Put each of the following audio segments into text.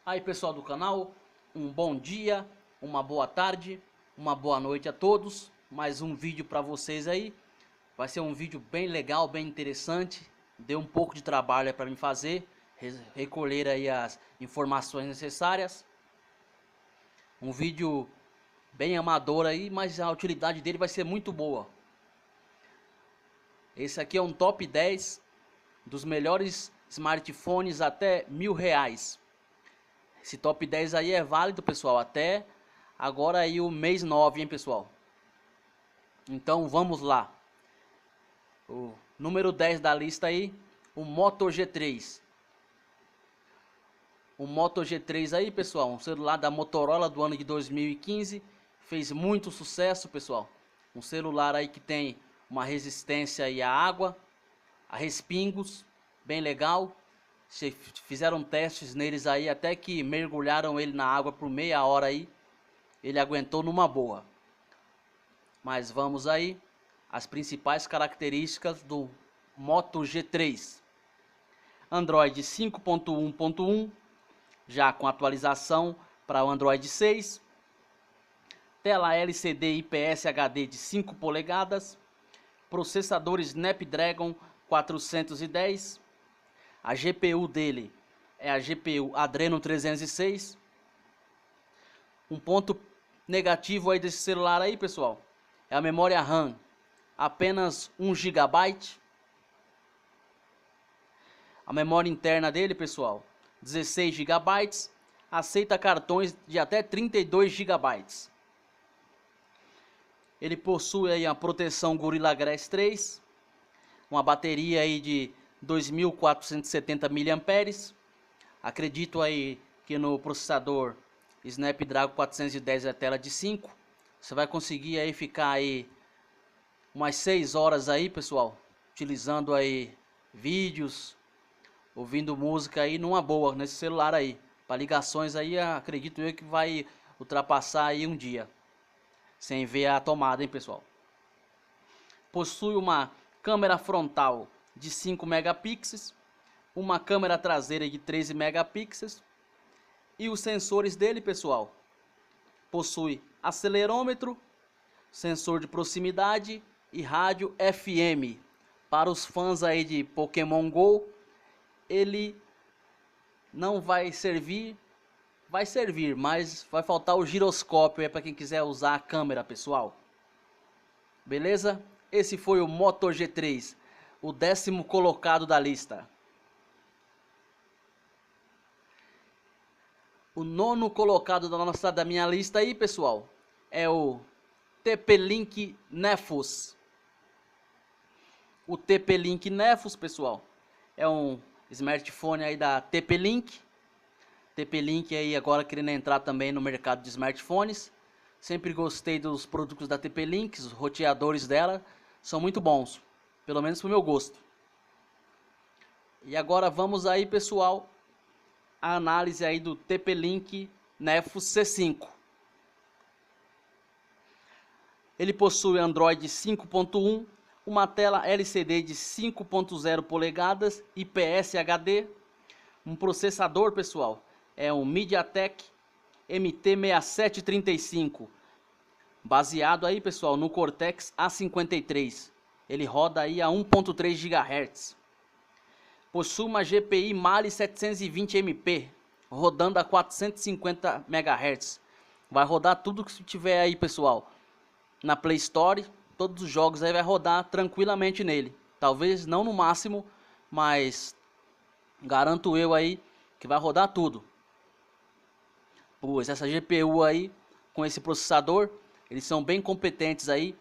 Aí pessoal do canal, um bom dia, uma boa tarde, uma boa noite a todos. Mais um vídeo para vocês aí. Vai ser um vídeo bem legal, bem interessante. Deu um pouco de trabalho para mim fazer, recolher aí as informações necessárias. Um vídeo bem amador aí, mas a utilidade dele vai ser muito boa. Esse aqui é um top 10 dos melhores smartphones até R$1.000. Esse top 10 aí é válido, pessoal, até agora aí o mês 9, hein, pessoal? Então vamos lá. O número 10 da lista aí, o Moto G3. O Moto G3 aí, pessoal, um celular da Motorola do ano de 2015, fez muito sucesso, pessoal. Um celular aí que tem uma resistência aí à água, a respingos, bem legal. Fizeram testes neles aí, até que mergulharam ele na água por meia hora aí. Ele aguentou numa boa. Mas vamos aí, as principais características do Moto G3. Android 5.1.1, já com atualização para o Android 6. Tela LCD IPS HD de 5 polegadas. Processador Snapdragon 410. A GPU dele é a GPU Adreno 306. Um ponto negativo aí desse celular aí, pessoal, é a memória RAM, apenas 1 GB. A memória interna dele, pessoal, 16 GB. Aceita cartões de até 32 GB. Ele possui aí a proteção Gorilla Glass 3, uma bateria aí de 2.470 mAh. Acredito aí que no processador Snapdragon 410 é tela de 5. Você vai conseguir aí ficar aí umas 6 horas aí, pessoal, utilizando aí vídeos, ouvindo música aí numa boa nesse celular aí. Para ligações aí, acredito eu que vai ultrapassar aí um dia, sem ver a tomada, hein, pessoal. Possui uma câmera frontal de 5 megapixels, uma câmera traseira de 13 megapixels, e os sensores dele, pessoal, possui acelerômetro, sensor de proximidade e rádio FM. Para os fãs aí de Pokémon Go, ele não vai servir, vai servir, mas vai faltar o giroscópio para quem quiser usar a câmera, pessoal. Beleza? Esse foi o Moto G3, o 10º colocado da lista. O 9º colocado da minha lista aí, pessoal, é o TP-Link Nefus. O TP-Link Nefus, pessoal, é um smartphone aí da TP-Link. TP-Link aí agora querendo entrar também no mercado de smartphones. Sempre gostei dos produtos da TP-Link, os roteadores dela são muito bons, pelo menos pro meu gosto. E agora vamos aí, pessoal, a análise aí do TP-Link Nefus C5. Ele possui Android 5.1, uma tela LCD de 5.0 polegadas, IPS HD, um processador, pessoal, é um MediaTek MT6735, baseado aí, pessoal, no Cortex A53. Ele roda aí a 1.3 GHz. Possui uma GPI Mali 720MP, rodando a 450 MHz. Vai rodar tudo que tiver aí, pessoal, na Play Store. Todos os jogos aí vai rodar tranquilamente nele. Talvez não no máximo, mas garanto eu aí que vai rodar tudo. Pois essa GPU aí, com esse processador, eles são bem competentes aí.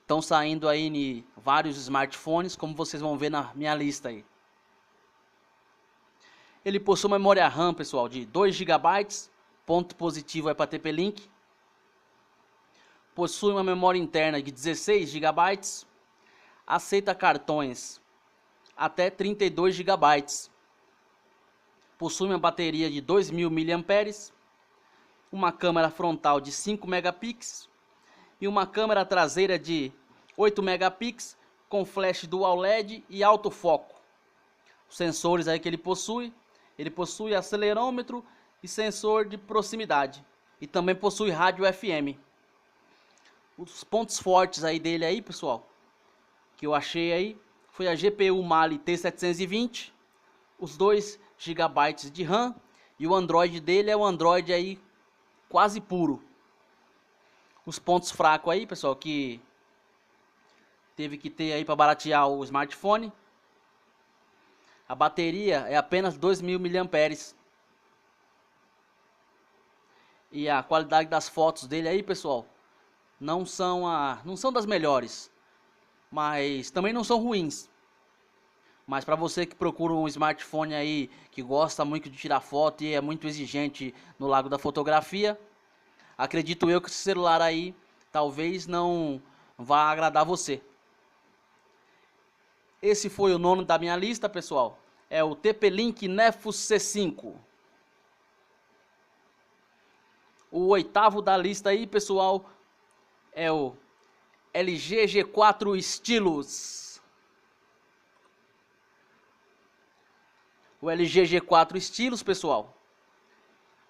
Estão saindo aí em vários smartphones, como vocês vão ver na minha lista aí. Ele possui uma memória RAM, pessoal, de 2 GB, ponto positivo é para TP-Link. Possui uma memória interna de 16 GB, aceita cartões até 32 GB. Possui uma bateria de 2.000 mAh, uma câmera frontal de 5 megapixels e uma câmera traseira de 8 megapixels com flash dual LED e autofoco. Os sensores aí que ele possui acelerômetro e sensor de proximidade. E também possui rádio FM. Os pontos fortes aí dele aí, pessoal, que eu achei aí, foi a GPU Mali T720, os 2 GB de RAM, e o Android dele é o Android aí quase puro. Os pontos fracos aí, pessoal, que teve que ter aí para baratear o smartphone. A bateria é apenas 2.000 mAh. E a qualidade das fotos dele aí, pessoal, não são das melhores, mas também não são ruins. Mas para você que procura um smartphone aí, que gosta muito de tirar foto e é muito exigente no lado da fotografia, acredito eu que esse celular aí talvez não vá agradar você. Esse foi o nono da minha lista, pessoal. É o TP-Link Nefus C5. O oitavo da lista aí, pessoal, é o LG G4 Stylus. O LG G4 Stylus, pessoal,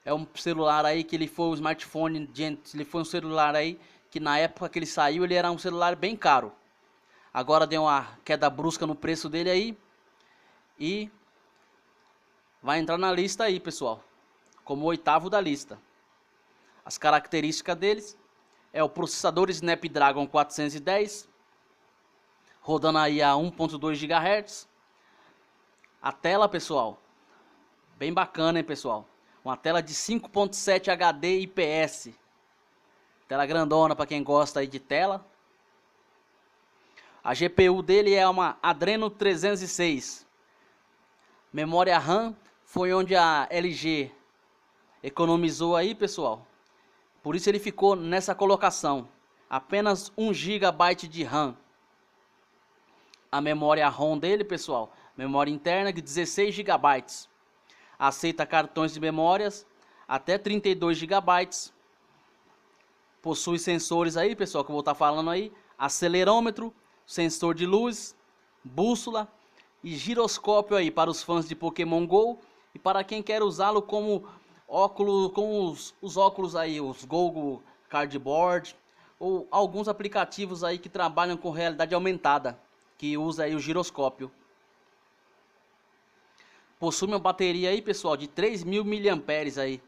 é um celular aí que ele foi um smartphone, ele foi um celular aí que na época que ele saiu ele era um celular bem caro. Agora deu uma queda brusca no preço dele aí e vai entrar na lista aí, pessoal, como o oitavo da lista. As características deles é o processador Snapdragon 410, rodando aí a 1.2 GHz. A tela, pessoal, bem bacana, hein, pessoal? Uma tela de 5.7 HD IPS. Tela grandona para quem gosta aí de tela. A GPU dele é uma Adreno 306. Memória RAM foi onde a LG economizou aí, pessoal. Por isso ele ficou nessa colocação. Apenas 1 GB de RAM. A memória ROM dele, pessoal, memória interna de 16 GB. Aceita cartões de memórias até 32 GB. Possui sensores aí, pessoal, que eu vou estar falando aí. Acelerômetro, sensor de luz, bússola e giroscópio aí para os fãs de Pokémon GO e para quem quer usá-lo como óculos, com os óculos aí, os Google Cardboard ou alguns aplicativos aí que trabalham com realidade aumentada, que usa aí o giroscópio. Possui uma bateria aí, pessoal, de 3.000 mAh aí.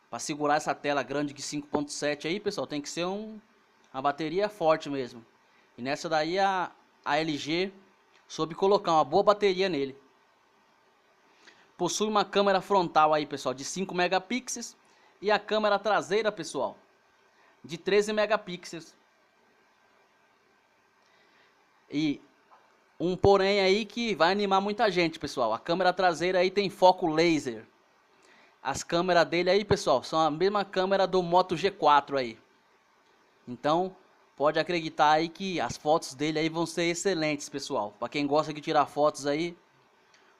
Para segurar essa tela grande de 5.7 aí, pessoal, tem que ser uma bateria forte mesmo. E nessa daí a LG soube colocar uma boa bateria nele. Possui uma câmera frontal aí, pessoal, de 5 megapixels e a câmera traseira, pessoal, de 13 megapixels. E um porém aí que vai animar muita gente, pessoal. A câmera traseira aí tem foco laser. As câmeras dele aí, pessoal, são a mesma câmera do Moto G4 aí. Então, pode acreditar aí que as fotos dele aí vão ser excelentes, pessoal. Para quem gosta de tirar fotos aí,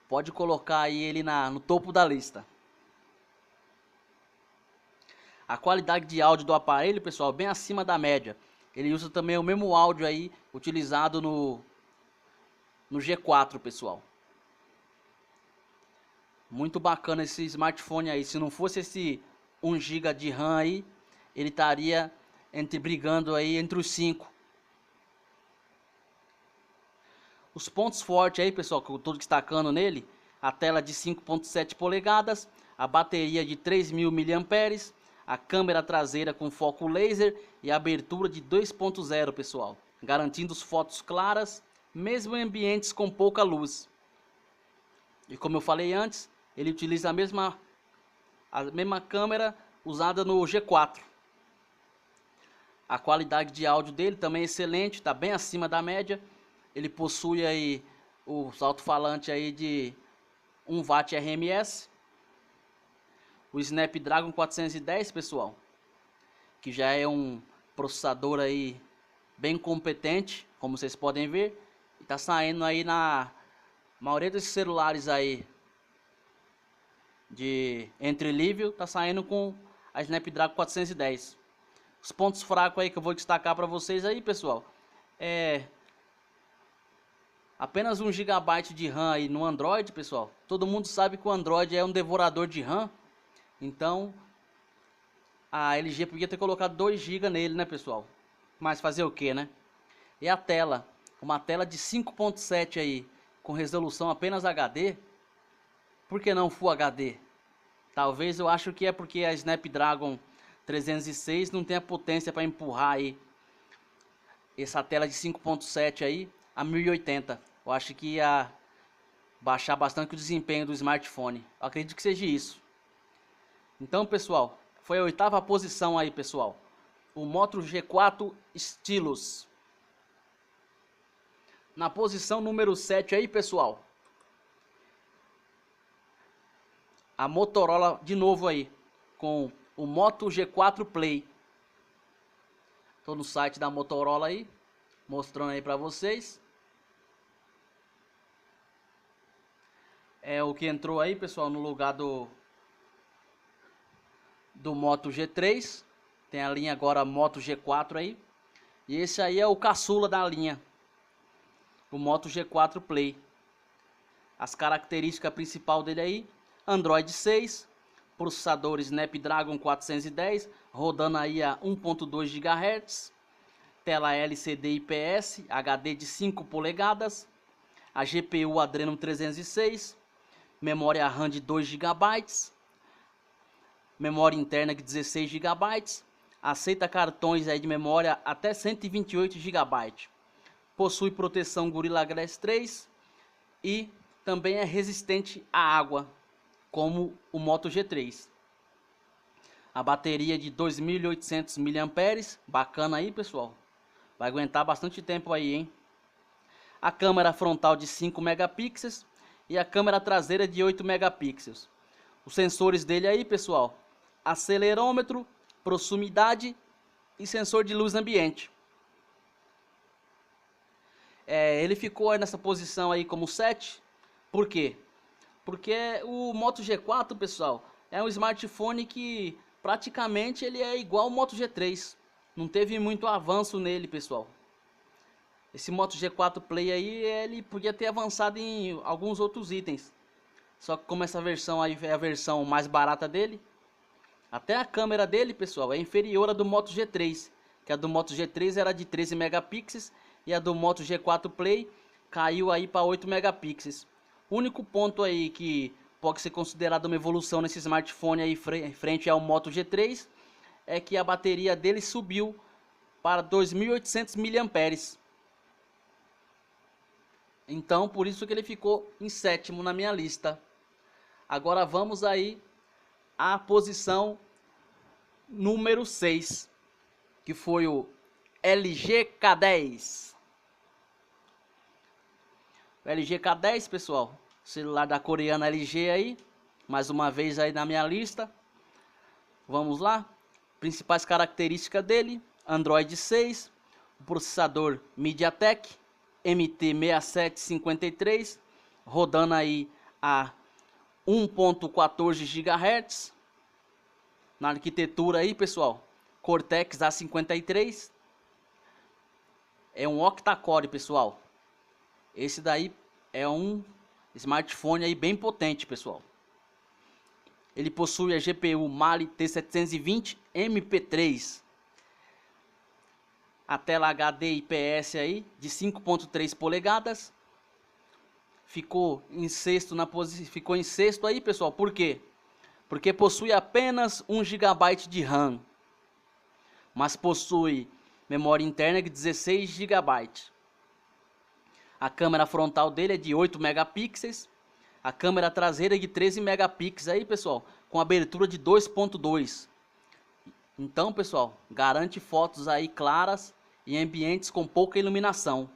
pode colocar aí ele no topo da lista. A qualidade de áudio do aparelho, pessoal, bem acima da média. Ele usa também o mesmo áudio aí utilizado no G4, pessoal. Muito bacana esse smartphone aí. Se não fosse esse 1 GB de RAM aí, ele estaria brigando aí entre os 5. Os pontos fortes aí, pessoal, que eu estou destacando nele: a tela de 5.7 polegadas, a bateria de 3.000 mAh, a câmera traseira com foco laser e a abertura de 2.0, pessoal, garantindo fotos claras, mesmo em ambientes com pouca luz. E como eu falei antes, ele utiliza a mesma câmera usada no G4. A qualidade de áudio dele também é excelente, está bem acima da média. Ele possui aí os alto-falantes aí de 1 Watt RMS. O Snapdragon 410, pessoal, que já é um processador aí bem competente, como vocês podem ver. Está saindo aí na maioria desses celulares aí de entry level, está saindo com a Snapdragon 410. Os pontos fracos aí que eu vou destacar para vocês aí, pessoal, é apenas 1 GB de RAM aí no Android, pessoal. Todo mundo sabe que o Android é um devorador de RAM. Então a LG podia ter colocado 2 GB nele, né, pessoal? Mas fazer o que, né? E a tela, uma tela de 5.7 aí, com resolução apenas HD. Por que não Full HD? Talvez, eu acho que é porque a Snapdragon 306 não tem a potência para empurrar aí essa tela de 5.7 aí a 1080. Eu acho que ia baixar bastante o desempenho do smartphone. Eu acredito que seja isso. Então, pessoal, foi a 8ª posição aí, pessoal. O Moto G4 Stylus. Na posição número 7 aí, pessoal, a Motorola de novo aí, com o Moto G4 Play. Tô no site da Motorola aí, mostrando aí pra vocês. É o que entrou aí, pessoal, no lugar do Moto G3. Tem a linha agora Moto G4 aí. E esse aí é o caçula da linha, o Moto G4 Play. As características principais dele aí: Android 6, processador Snapdragon 410, rodando aí a 1.2 GHz, tela LCD IPS, HD de 5 polegadas, a GPU Adreno 306, memória RAM de 2 GB, memória interna de 16 GB, aceita cartões aí de memória até 128 GB, possui proteção Gorilla Glass 3 e também é resistente à água, como o Moto G3. A bateria de 2.800 mAh, bacana aí, pessoal. Vai aguentar bastante tempo aí, hein? A câmera frontal de 5 megapixels e a câmera traseira de 8 megapixels. Os sensores dele aí, pessoal: acelerômetro, proximidade e sensor de luz ambiente. Ele ficou aí nessa posição aí como 7. Por quê? Porque o Moto G4, pessoal, é um smartphone que praticamente ele é igual ao Moto G3. Não teve muito avanço nele, pessoal. Esse Moto G4 Play aí, ele podia ter avançado em alguns outros itens. Só que como essa versão aí é a versão mais barata dele, até a câmera dele, pessoal, é inferior à do Moto G3. Que a do Moto G3 era de 13 megapixels e a do Moto G4 Play caiu aí para 8 megapixels. O único ponto aí que pode ser considerado uma evolução nesse smartphone aí frente ao Moto G3 é que a bateria dele subiu para 2.800 mAh. Então, por isso que ele ficou em 7º na minha lista. Agora vamos aí à posição número 6, que foi o LG K10. O LG K10, pessoal, celular da coreana LG aí, mais uma vez aí na minha lista. Vamos lá. Principais características dele: Android 6, processador MediaTek MT6753, rodando aí a 1.14 GHz. Na arquitetura aí, pessoal, Cortex A53. É um octa-core, pessoal. Esse daí é um smartphone aí bem potente, pessoal. Ele possui a GPU Mali T720 MP3. A tela HD IPS aí de 5.3 polegadas. Ficou em sexto aí, pessoal. Por quê? Porque possui apenas 1 GB de RAM, mas possui memória interna de 16 GB. A câmera frontal dele é de 8 megapixels. A câmera traseira é de 13 megapixels aí, pessoal, com abertura de 2.2. Então, pessoal, garante fotos aí claras em ambientes com pouca iluminação.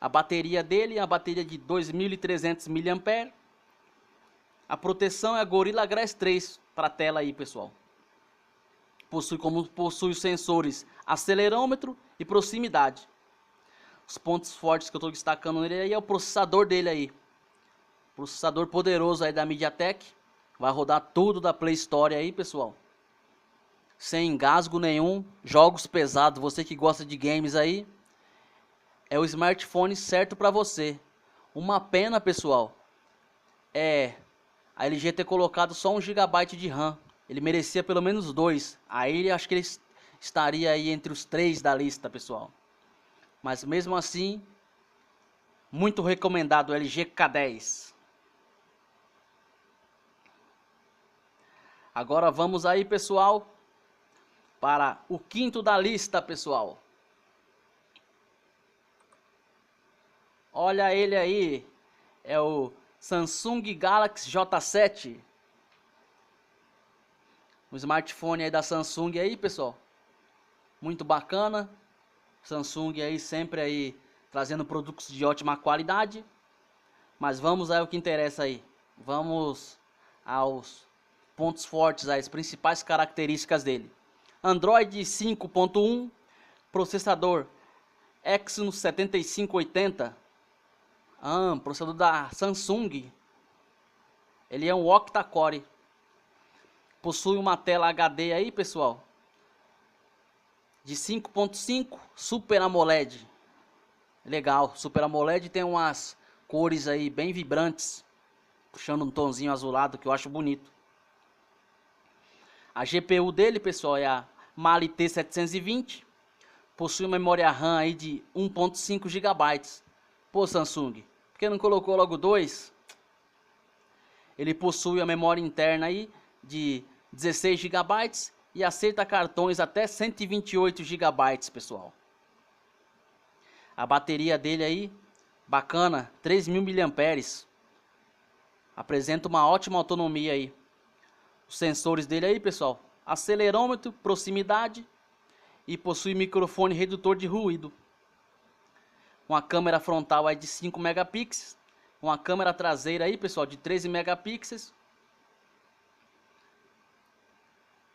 A bateria dele é a bateria de 2.300 mAh. A proteção é a Gorilla Glass 3 para a tela aí, pessoal. Possui os sensores acelerômetro e proximidade. Os pontos fortes que eu estou destacando nele aí é o processador dele aí. Processador poderoso aí da MediaTek. Vai rodar tudo da Play Store aí, pessoal. Sem engasgo nenhum. Jogos pesados, você que gosta de games aí, é o smartphone certo para você. Uma pena, pessoal, é a LG ter colocado só 1 GB de RAM. Ele merecia pelo menos 2. Aí acho que ele estaria aí entre os 3 da lista, pessoal. Mas mesmo assim, muito recomendado o LG K10. Agora vamos aí, pessoal, para o quinto da lista, pessoal. Olha ele aí, é o Samsung Galaxy J7. O smartphone aí da Samsung aí, pessoal. Muito bacana. Samsung aí sempre aí trazendo produtos de ótima qualidade. Mas vamos aí ao que interessa aí. Vamos aos pontos fortes, as principais características dele. Android 5.1, processador Exynos 7580. Processador da Samsung. Ele é um octa-core. Possui uma tela HD aí, pessoal, de 5.5 Super AMOLED. Legal, Super AMOLED tem umas cores aí bem vibrantes, puxando um tonzinho azulado que eu acho bonito. A GPU dele, pessoal, é a Mali T720. Possui uma memória RAM aí de 1.5 GB. Pô, Samsung, por que não colocou logo 2? Ele possui a memória interna aí de 16 GB e aceita cartões até 128 GB, pessoal. A bateria dele aí, bacana, 3.000 mAh. Apresenta uma ótima autonomia aí. Os sensores dele aí, pessoal, acelerômetro, proximidade e possui microfone redutor de ruído. Uma câmera frontal aí de 5 megapixels, uma câmera traseira aí, pessoal, de 13 megapixels.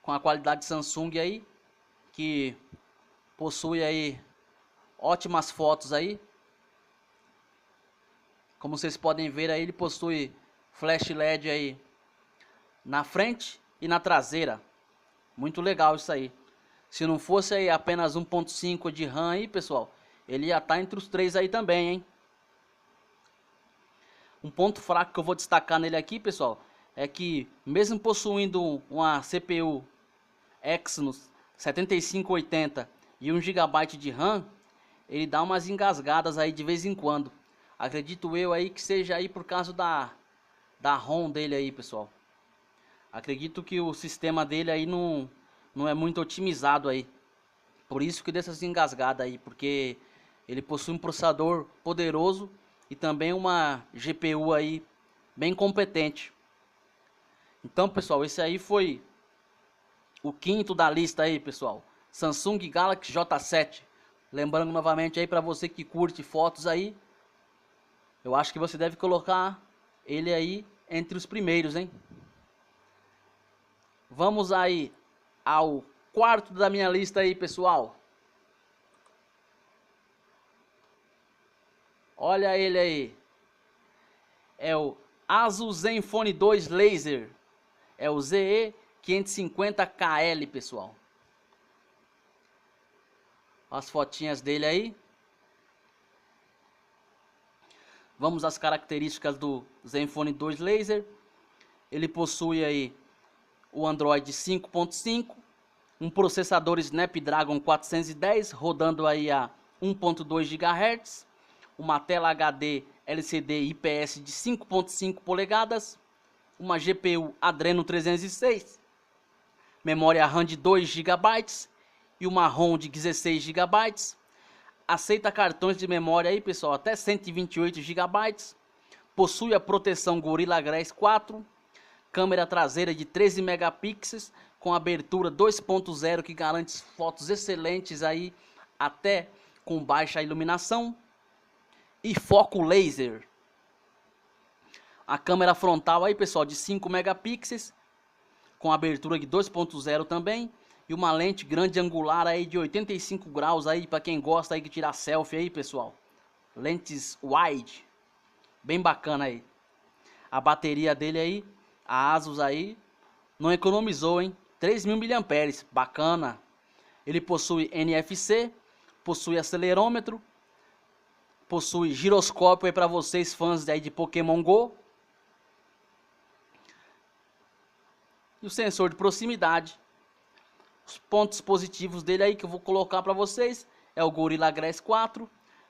Com a qualidade Samsung aí, que possui aí ótimas fotos aí. Como vocês podem ver aí, ele possui flash LED aí na frente e na traseira. Muito legal isso aí. Se não fosse aí apenas 1.5 de RAM aí, pessoal, ele ia estar entre os 3 aí também, hein? Um ponto fraco que eu vou destacar nele aqui, pessoal, é que mesmo possuindo uma CPU Exynos 7580 e 1 GB de RAM, ele dá umas engasgadas aí de vez em quando. Acredito eu aí que seja aí por causa da ROM dele aí, pessoal. Acredito que o sistema dele aí não é muito otimizado aí. Por isso que dá essas engasgadas aí, porque ele possui um processador poderoso e também uma GPU aí bem competente. Então, pessoal, esse aí foi o quinto da lista aí, pessoal. Samsung Galaxy J7. Lembrando novamente aí para você que curte fotos aí, eu acho que você deve colocar ele aí entre os primeiros, hein? Vamos aí ao quarto da minha lista aí, pessoal. Olha ele aí. É o Asus Zenfone 2 Laser. É o ZE550KL, pessoal. As fotinhas dele aí. Vamos às características do Zenfone 2 Laser. Ele possui aí o Android 5.5, um processador Snapdragon 410 rodando aí a 1.2 GHz, uma tela HD LCD IPS de 5.5 polegadas, uma GPU Adreno 306, memória RAM de 2 GB e uma ROM de 16 GB. Aceita cartões de memória aí, pessoal, até 128 GB. Possui a proteção Gorilla Glass 4, câmera traseira de 13 megapixels com abertura 2.0 que garante fotos excelentes aí até com baixa iluminação e foco laser. A câmera frontal aí, pessoal, de 5 megapixels com abertura de 2.0 também e uma lente grande angular aí de 85 graus aí para quem gosta aí de tirar selfie aí, pessoal. Lentes wide, bem bacana aí. A bateria dele aí, a Asus aí, não economizou, hein? 3.000 mAh, bacana. Ele possui NFC, possui acelerômetro, possui giroscópio aí para vocês fãs aí de Pokémon Go. e o sensor de proximidade. Os pontos positivos dele aí que eu vou colocar para vocês é o Gorilla Glass 4.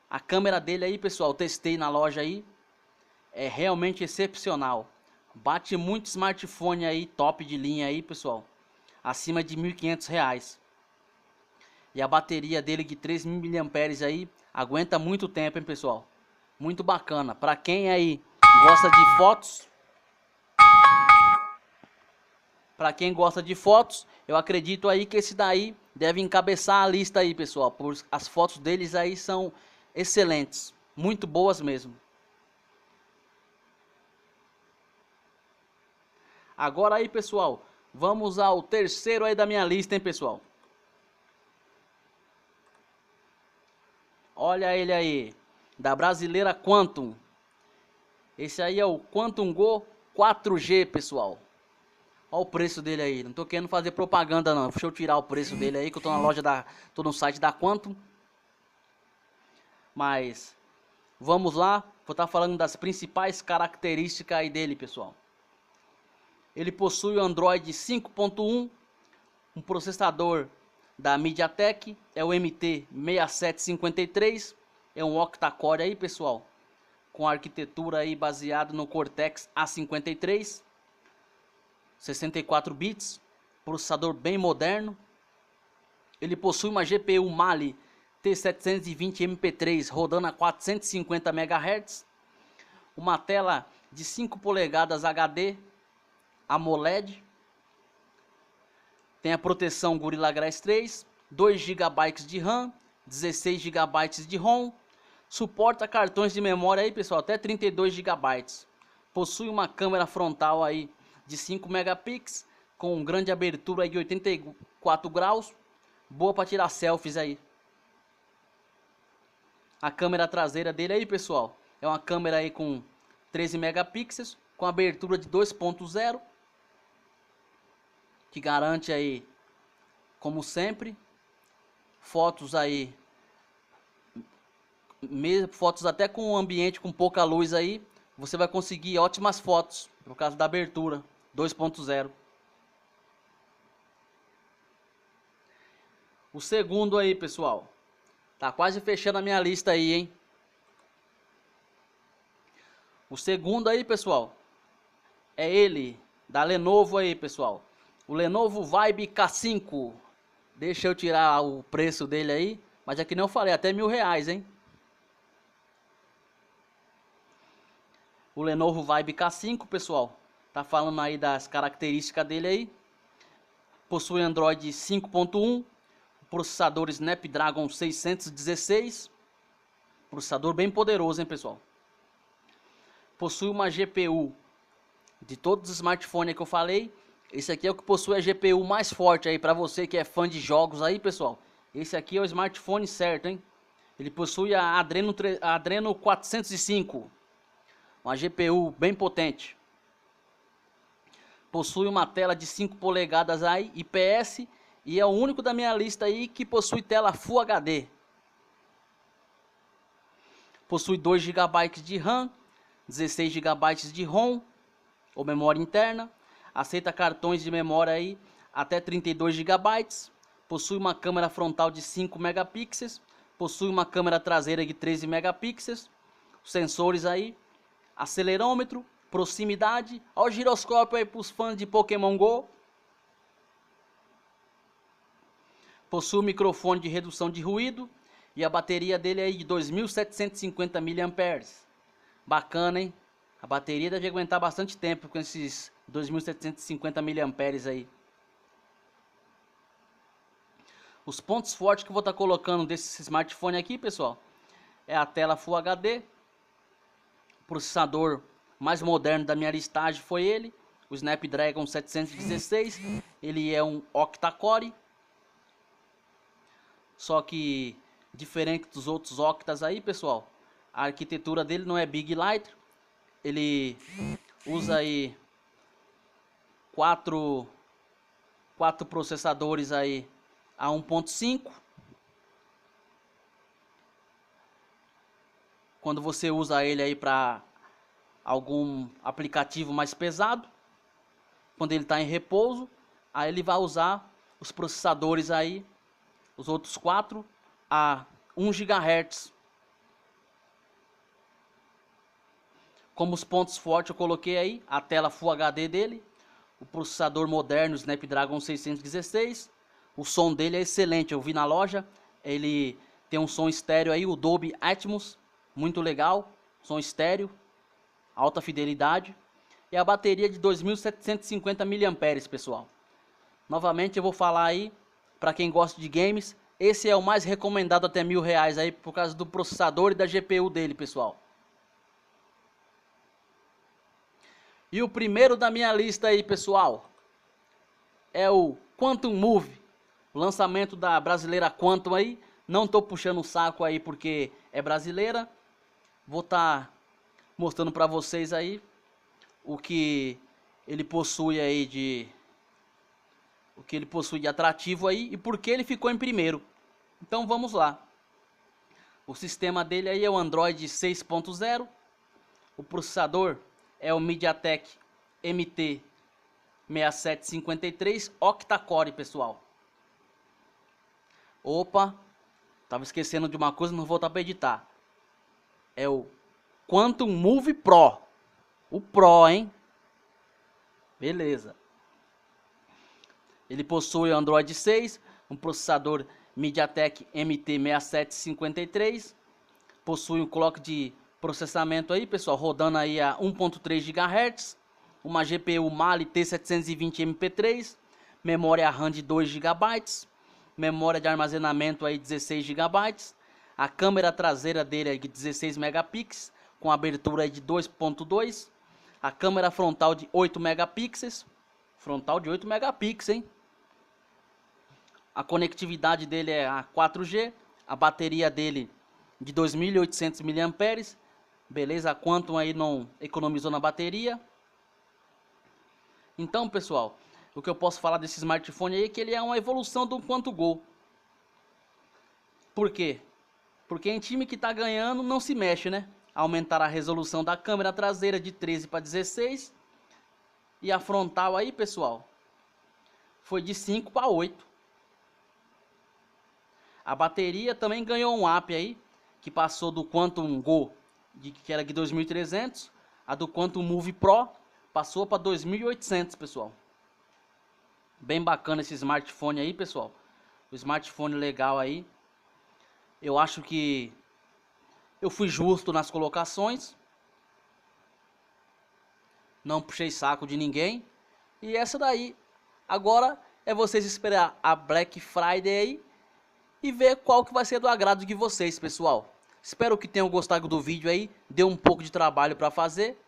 A câmera dele aí, pessoal, testei na loja aí, é realmente excepcional. Bate muito smartphone aí, top de linha aí, pessoal, acima de R$ 1.500. E a bateria dele de 3.000 mAh aí, aguenta muito tempo, hein, pessoal. Muito bacana. Para quem aí gosta de fotos, eu acredito aí que esse daí deve encabeçar a lista aí, pessoal. Pois as fotos deles aí são excelentes, muito boas mesmo. Agora aí, pessoal, vamos ao terceiro aí da minha lista, hein, pessoal. Olha ele aí, da brasileira Quantum. Esse aí é o Quantum Go 4G, pessoal. Olha o preço dele aí. Não tô querendo fazer propaganda não. Deixa eu tirar o preço dele aí, que eu tô na loja tô no site da Quantum. Mas vamos lá, vou estar falando das principais características aí dele, pessoal. Ele possui o Android 5.1, um processador da MediaTek, é o MT6753, é um octa-core aí, pessoal, com arquitetura aí baseada no Cortex A53, 64 bits, processador bem moderno. Ele possui uma GPU Mali T720 MP3 rodando a 450 MHz, uma tela de 5 polegadas HD AMOLED, tem a proteção Gorilla Glass 3, 2 GB de RAM, 16 GB de ROM, suporta cartões de memória aí, pessoal, até 32 GB. Possui uma câmera frontal aí de 5 megapixels com grande abertura aí de 84 graus, boa para tirar selfies aí. A câmera traseira dele aí, pessoal, é uma câmera aí com 13 megapixels com abertura de 2.0, que garante aí, como sempre, fotos aí, fotos até com um ambiente com pouca luz aí, você vai conseguir ótimas fotos por causa da abertura 2.0. O segundo aí, pessoal, tá quase fechando a minha lista aí, hein? O segundo aí, pessoal, é ele, da Lenovo aí, pessoal. O Lenovo Vibe K5. Deixa eu tirar o preço dele aí, mas é que nem eu falei, até R$ 1.000, hein? O Lenovo Vibe K5, pessoal, tá falando aí das características dele aí. Possui Android 5.1, processador Snapdragon 616, processador bem poderoso, hein, pessoal? Possui uma GPU de todos os smartphones que eu falei. Esse aqui é o que possui a GPU mais forte aí para você que é fã de jogos aí, pessoal. Esse aqui é o smartphone certo, hein? Ele possui a Adreno 405, uma GPU bem potente. Possui uma tela de 5 polegadas aí, IPS, e é o único da minha lista aí que possui tela Full HD. Possui 2 GB de RAM, 16 GB de ROM, ou memória interna. Aceita cartões de memória aí até 32 GB. Possui uma câmera frontal de 5 megapixels. Possui uma câmera traseira de 13 megapixels. Sensores aí, acelerômetro, proximidade. Olha o giroscópio aí para os fãs de Pokémon Go. Possui um microfone de redução de ruído. E a bateria dele é de 2.750 mAh. Bacana, hein? A bateria deve aguentar bastante tempo com esses 2.750 mAh aí. Os pontos fortes que eu vou estar colocando desse smartphone aqui, pessoal, é a tela Full HD. O processador mais moderno da minha listagem foi ele, o Snapdragon 716. Ele é um octa-core. Só que, diferente dos outros octas aí, pessoal, a arquitetura dele não é Big Light. Ele usa aí quatro processadores aí a 1.5. Quando você usa ele aí para algum aplicativo mais pesado. quando ele está em repouso, aí ele vai usar os processadores aí, os outros 4 a 1 GHz. Como os pontos fortes eu coloquei aí, a tela Full HD dele, o processador moderno Snapdragon 616, o som dele é excelente, eu vi na loja, ele tem um som estéreo aí, o Dolby Atmos, muito legal, som estéreo, alta fidelidade, e a bateria de 2.750 mAh, pessoal. Novamente eu vou falar aí, para quem gosta de games, esse é o mais recomendado até R$1.000 aí, por causa do processador e da GPU dele, pessoal. E o primeiro da minha lista aí, pessoal, é o Quantum Move, o lançamento da brasileira Quantum aí. Não tô puxando o saco aí porque é brasileira. Vou estar mostrando para vocês aí o que ele possui aí de atrativo aí e por que ele ficou em primeiro. Então vamos lá. O sistema dele aí é o Android 6.0. O processador é o MediaTek MT6753 octa-core, pessoal. Opa, tava esquecendo de uma coisa, não vou voltar para editar. É o Quantum Move Pro. O Pro, hein? Beleza. Ele possui Android 6, um processador MediaTek MT6753. Possui um clock de processamento aí, pessoal, rodando aí a 1.3 GHz, uma GPU Mali T720 MP3, memória RAM de 2 GB, memória de armazenamento aí 16 GB, a câmera traseira dele é de 16 megapixels, com abertura aí de 2.2, a câmera frontal de 8 megapixels, frontal de 8 megapixels, hein? A conectividade dele é a 4G, a bateria dele de 2.800 mAh, beleza? A Quantum aí não economizou na bateria. Então, pessoal, o que eu posso falar desse smartphone aí é que ele é uma evolução do Quantum Go. Por quê? Porque em time que tá ganhando não se mexe, né? Aumentar a resolução da câmera traseira de 13 para 16 e a frontal aí, pessoal, foi de 5 para 8. A bateria também ganhou um up aí, que passou do Quantum Go, que era de 2.300, a do Quantum Move Pro passou para 2.800, pessoal. Bem bacana esse smartphone aí, pessoal. O smartphone legal aí. Eu acho que eu fui justo nas colocações. Não puxei saco de ninguém. E essa daí, agora é vocês esperar a Black Friday aí e ver qual que vai ser do agrado de vocês, pessoal. Espero que tenham gostado do vídeo aí, deu um pouco de trabalho para fazer.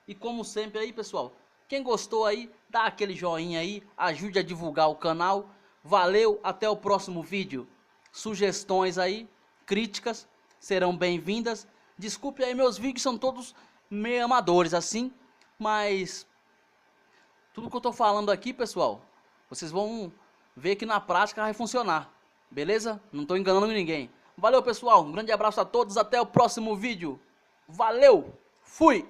E como sempre aí, pessoal, quem gostou aí, dá aquele joinha aí, ajude a divulgar o canal. Valeu, até o próximo vídeo. Sugestões aí, críticas, serão bem-vindas. Desculpe aí, meus vídeos são todos meio amadores assim, mas tudo que eu tô falando aqui, pessoal, vocês vão ver que na prática vai funcionar, beleza? Não tô enganando ninguém. Valeu, pessoal, um grande abraço a todos, até o próximo vídeo. Valeu, fui!